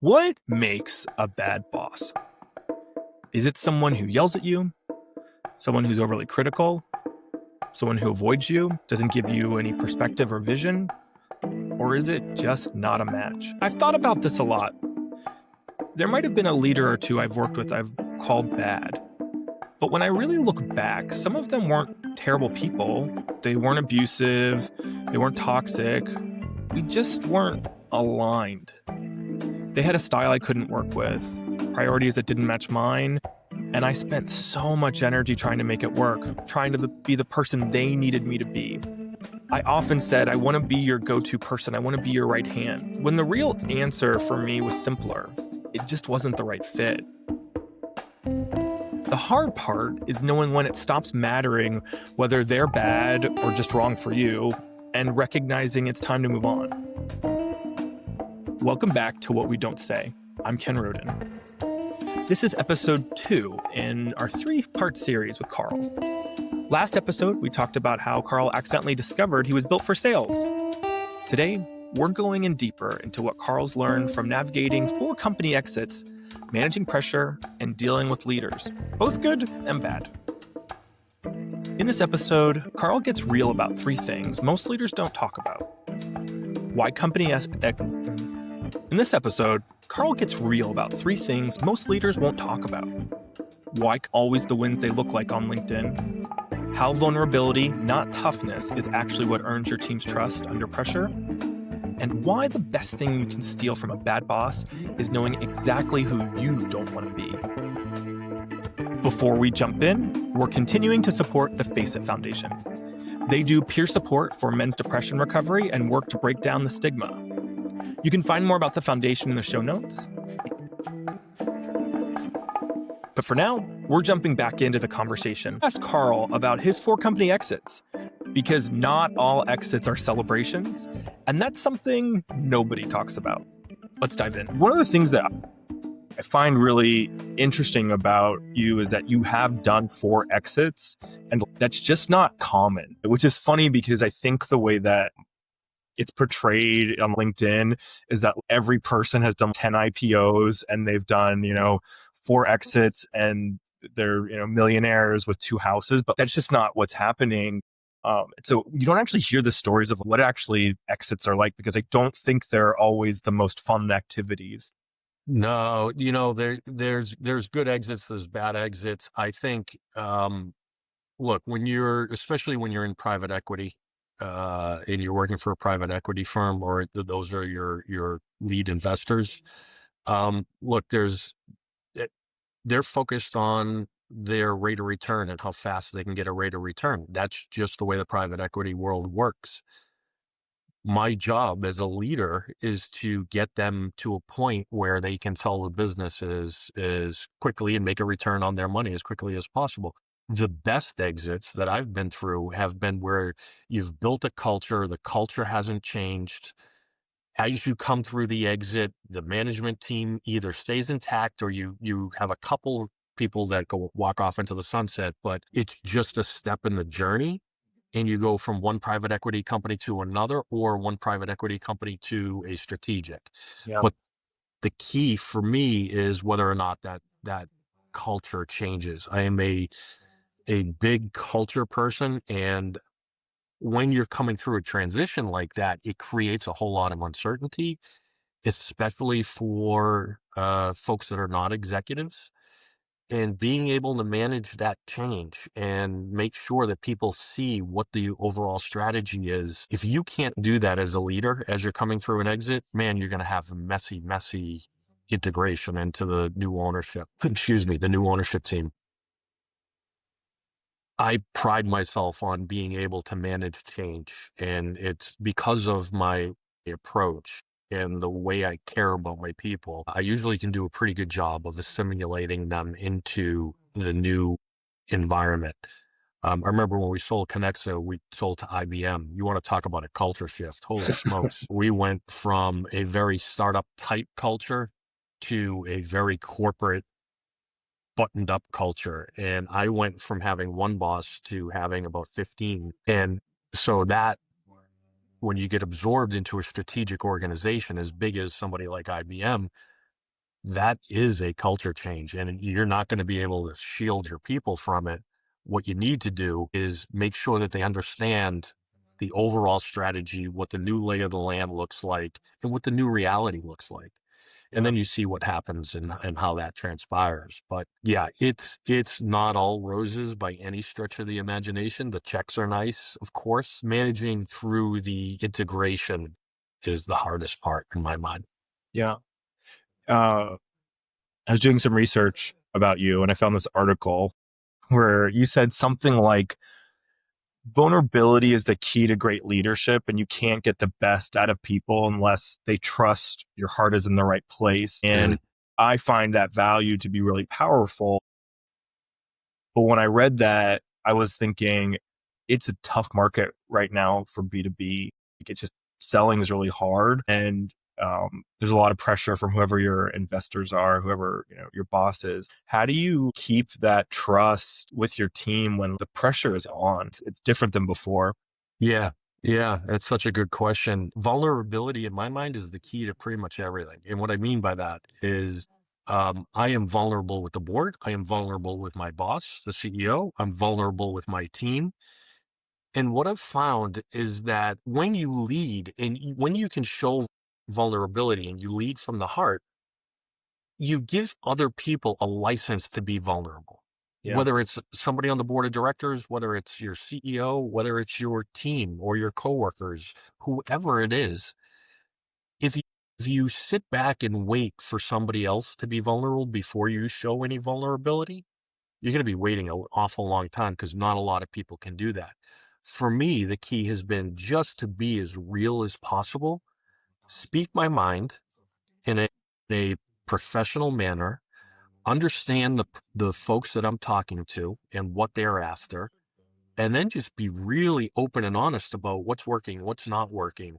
What makes a bad boss? Is it someone who yells at you? Someone who's overly critical? Someone who avoids you, doesn't give you any perspective or vision? Or is it just not a match? I've thought about this a lot. There might have been a leader or two I've worked with I've called bad. But when I really look back, some of them weren't terrible people. They weren't abusive. They weren't toxic. We just weren't aligned. They had a style I couldn't work with, priorities that didn't match mine, and I spent so much energy trying to make it work, trying to be the person they needed me to be. I often said, I want to be your go-to person. I want to be your right hand. When the real answer for me was simpler, it just wasn't the right fit. The hard part is knowing when it stops mattering whether they're bad or just wrong for you, and recognizing it's time to move on. Welcome back to What We Don't Say. I'm Ken Roden. This is episode 2 in our 3-part series with Carl. Last episode, we talked about how Carl accidentally discovered he was built for sales. Today, we're going in deeper into what Carl's learned from navigating 4 company exits, managing pressure, and dealing with leaders, both good and bad. In this episode, Carl gets real about 3 things most leaders don't talk about. In this episode, Carl gets real about 3 things most leaders won't talk about. Why always the wins they look like on LinkedIn, how vulnerability, not toughness, is actually what earns your team's trust under pressure, and why the best thing you can steal from a bad boss is knowing exactly who you don't want to be. Before we jump in, we're continuing to support the Face It Foundation. They do peer support for men's depression recovery and work to break down the stigma. You can find more about the foundation in the show notes. But for now, we're jumping back into the conversation. I asked Carl about his 4 company exits, because not all exits are celebrations, and that's something nobody talks about. Let's dive in. One of the things that I find really interesting about you is that you have done 4 exits, and that's just not common, which is funny because I think the way that it's portrayed on LinkedIn is that every person has done 10 IPOs and they've done, 4 exits and they're, millionaires with 2 houses, but that's just not what's happening. So you don't actually hear the stories of what actually exits are like, because I don't think they're always the most fun activities. No, there's good exits, there's bad exits. I think, look, especially when you're in private equity, and you're working for a private equity firm, or those are your lead investors. Look, they're focused on their rate of return and how fast they can get a rate of return. That's just the way the private equity world works. My job as a leader is to get them to a point where they can sell the business as quickly and make a return on their money as quickly as possible. The best exits that I've been through have been where you've built a culture, the culture hasn't changed. As you come through the exit, the management team either stays intact or you have a couple people that walk off into the sunset, but it's just a step in the journey. And you go from one private equity company to another, or one private equity company to a strategic. Yeah. But the key for me is whether or not that culture changes. I am a big culture person, and when you're coming through a transition like that, it creates a whole lot of uncertainty, especially for folks that are not executives. And being able to manage that change and make sure that people see what the overall strategy is. If you can't do that as a leader, as you're coming through an exit, man, you're going to have messy integration into the new ownership, the new ownership team. I pride myself on being able to manage change, and it's because of my approach and the way I care about my people. I usually can do a pretty good job of assimilating them into the new environment. I remember when we sold Connexa, we sold to IBM. You want to talk about a culture shift? Holy smokes. We went from a very startup type culture to a very corporate, buttoned up culture. And I went from having one boss to having about 15. And so that, when you get absorbed into a strategic organization as big as somebody like IBM, that is a culture change, and you're not going to be able to shield your people from it. What you need to do is make sure that they understand the overall strategy, what the new lay of the land looks like, and what the new reality looks like. And Yeah. then you see what happens and how that transpires. But yeah, it's not all roses by any stretch of the imagination. The checks are nice, of course. Managing through the integration is the hardest part in my mind. Yeah. Uh, I was doing some research about you and I found this article where you said something like vulnerability is the key to great leadership, and you can't get the best out of people unless they trust your heart is in the right place. And Mm. I find that value to be really powerful. But when I read that, I was thinking it's a tough market right now for B2B. It's just selling is really hard. And there's a lot of pressure from whoever your investors are, whoever your boss is. How do you keep that trust with your team when the pressure is on? It's different than before. Yeah. Yeah. That's such a good question. Vulnerability in my mind is the key to pretty much everything. And what I mean by that is I am vulnerable with the board. I am vulnerable with my boss, the CEO. I'm vulnerable with my team. And what I've found is that when you lead and when you can show vulnerability and you lead from the heart, you give other people a license to be vulnerable. Yeah. Whether it's somebody on the board of directors, whether it's your CEO, whether it's your team or your coworkers, whoever it is, if you, if you sit back and wait for somebody else to be vulnerable before you show any vulnerability, you're going to be waiting an awful long time because not a lot of people can do that. For me, the key has been just to be as real as possible, speak my mind in a professional manner, understand the folks that I'm talking to and what they're after, and then just be really open and honest about what's working, what's not working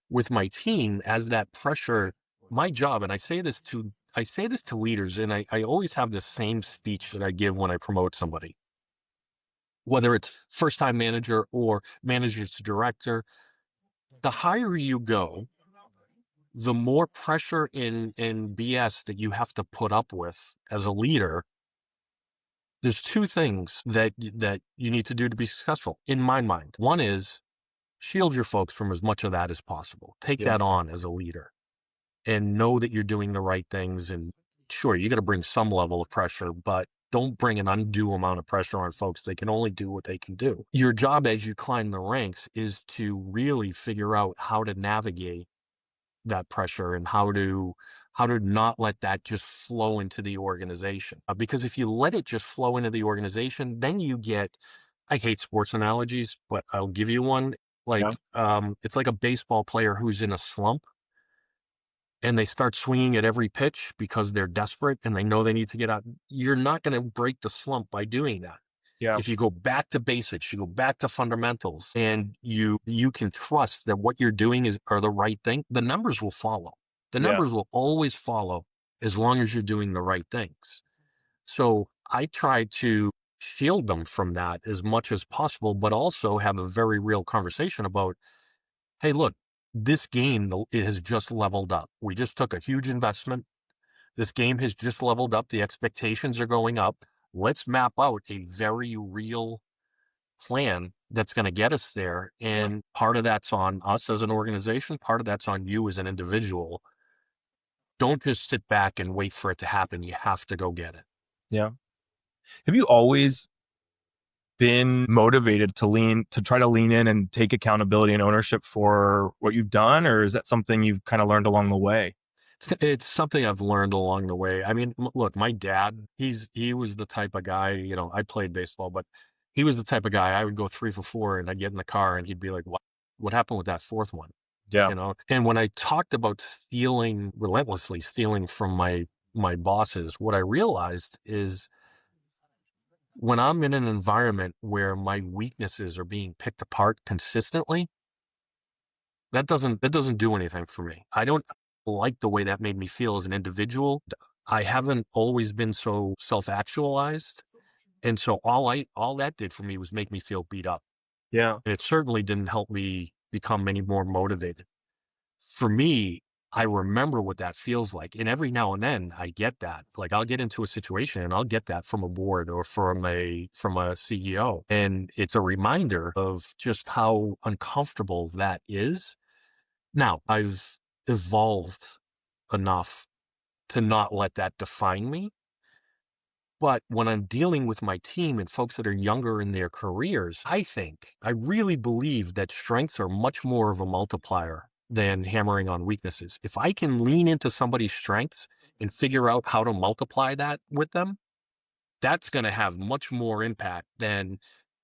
with my team as that pressure. My job, and I say this to leaders, and I always have the same speech that I give when I promote somebody, whether it's first time manager or managers to director. The higher you go, the more pressure in BS that you have to put up with as a leader. There's two things that you need to do to be successful in my mind. One is shield your folks from as much of that as possible. Take Yeah. that on as a leader and know that you're doing the right things. And sure, you got to bring some level of pressure, but don't bring an undue amount of pressure on folks. They can only do what they can do. Your job as you climb the ranks is to really figure out how to navigate that pressure and how to not let that just flow into the organization. Because if you let it just flow into the organization, then you get, I hate sports analogies, but I'll give you one. Yeah. It's like a baseball player who's in a slump and they start swinging at every pitch because they're desperate and they know they need to get out. You're not going to break the slump by doing that. Yeah. If you go back to basics, you go back to fundamentals, and you can trust that what you're doing are the right thing, the numbers will follow. The Yeah. numbers will always follow as long as you're doing the right things. So I try to shield them from that as much as possible, but also have a very real conversation about, hey, look, this game, it has just leveled up. We just took a huge investment. This game has just leveled up. The expectations are going up. Let's map out a very real plan that's going to get us there. Yeah. And part of that's on us as an organization, part of that's on you as an individual. Don't just sit back and wait for it to happen. You have to go get it. Yeah. Have you always been motivated to try to lean in and take accountability and ownership for what you've done, or is that something you've kind of learned along the way? It's something I've learned along the way. I mean, look, my dad, he was the type of guy, I played baseball, but he was the type of guy I would go 3 for 4 and I'd get in the car and he'd be like, what happened with that fourth one? Yeah. And when I talked about relentlessly stealing from my bosses, what I realized is when I'm in an environment where my weaknesses are being picked apart consistently, that doesn't do anything for me. I don't like the way that made me feel as an individual. I haven't always been so self-actualized, and so all that did for me was make me feel beat up, Yeah. and it certainly didn't help me become any more motivated. For me, I remember what that feels like. And every now and then I get that. Like I'll get into a situation and I'll get that from a board or from a CEO. And it's a reminder of just how uncomfortable that is. Now, I've evolved enough to not let that define me. But when I'm dealing with my team and folks that are younger in their careers, I really believe that strengths are much more of a multiplier than hammering on weaknesses. If I can lean into somebody's strengths and figure out how to multiply that with them, that's going to have much more impact than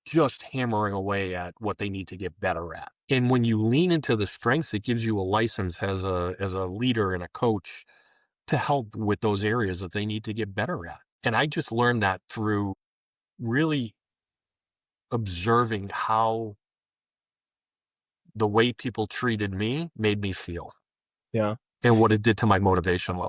just hammering away at what they need to get better at. And when you lean into the strengths, it gives you a license as a leader and a coach to help with those areas that they need to get better at. And I just learned that through really observing how the way people treated me made me feel Yeah. and what it did to my motivation level.